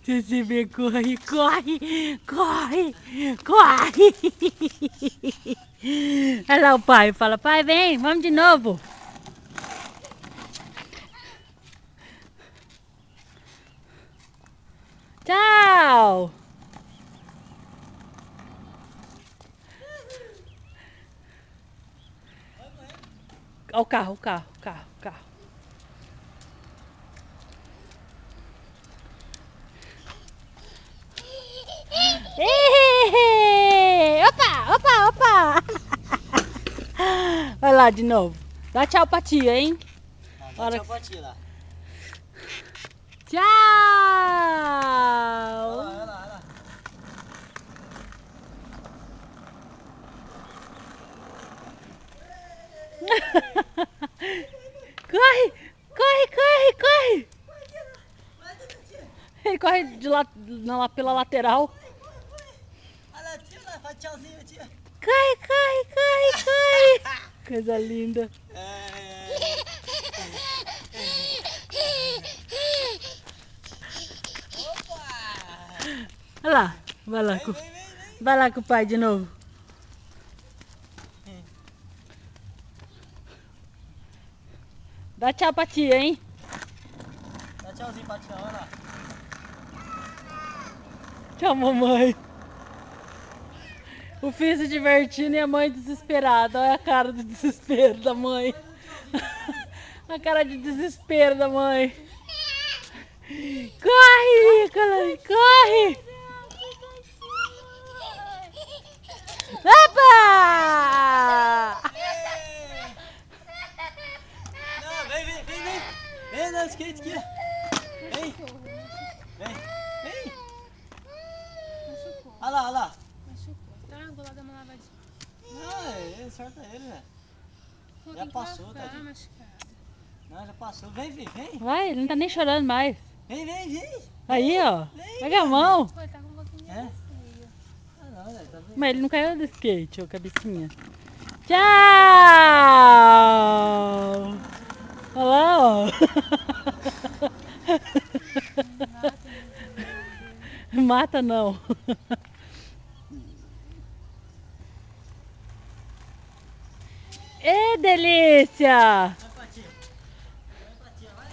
Você vê, corre, corre, corre, corre. Olha lá o pai, fala, pai, vem, vamos de novo. Tchau. Olha o carro, o carro, o carro, o carro. Opa, opa, opa. Vai lá de novo. Dá tchau pra tia, hein? Dá tchau pra tia lá. Tchau. Olha lá, olha lá. Corre, corre, corre, corre. Ele corre pela lateral. Olha lá, tia lá, faz tchauzinho, tia. Corre, corre, corre, corre. Coisa linda. Opa! Olha lá, vai lá, Vem, vem, vem, vem. vai lá com o pai de novo. Dá tchau pra tia, hein? Dá tchauzinho pra tia, olha lá. Tchau, mamãe. O filho se divertindo e a mãe desesperada. Olha a cara de desespero da mãe. A cara de desespero da mãe. Corre, Nicolas, corre! Opa! Não, vem, vem, vem, vem. Vem, não, skate aqui. Vem. Vem, vem. Machucou. Olha lá, olha lá. Machucou, tá? Vou lá dar uma lavadinha. Não, sorta ele, né? Pô, Já tem que passou, lavar, tadinho. machucado. Não, já passou. Vem, vem, vem. Vai, ele não tá nem chorando mais. Vem, vem, vem. Aí, ó. Vem, Pega a meu mão. Pô, ele tá com um pouquinho de É? receio. Ah, não, né? Tá vendo? Mas ele não caiu do skate, ô cabecinha. Tchau! Olha lá, ó. Mata não. Ê, delícia! Vai pra tia. Vai pra tia, vai.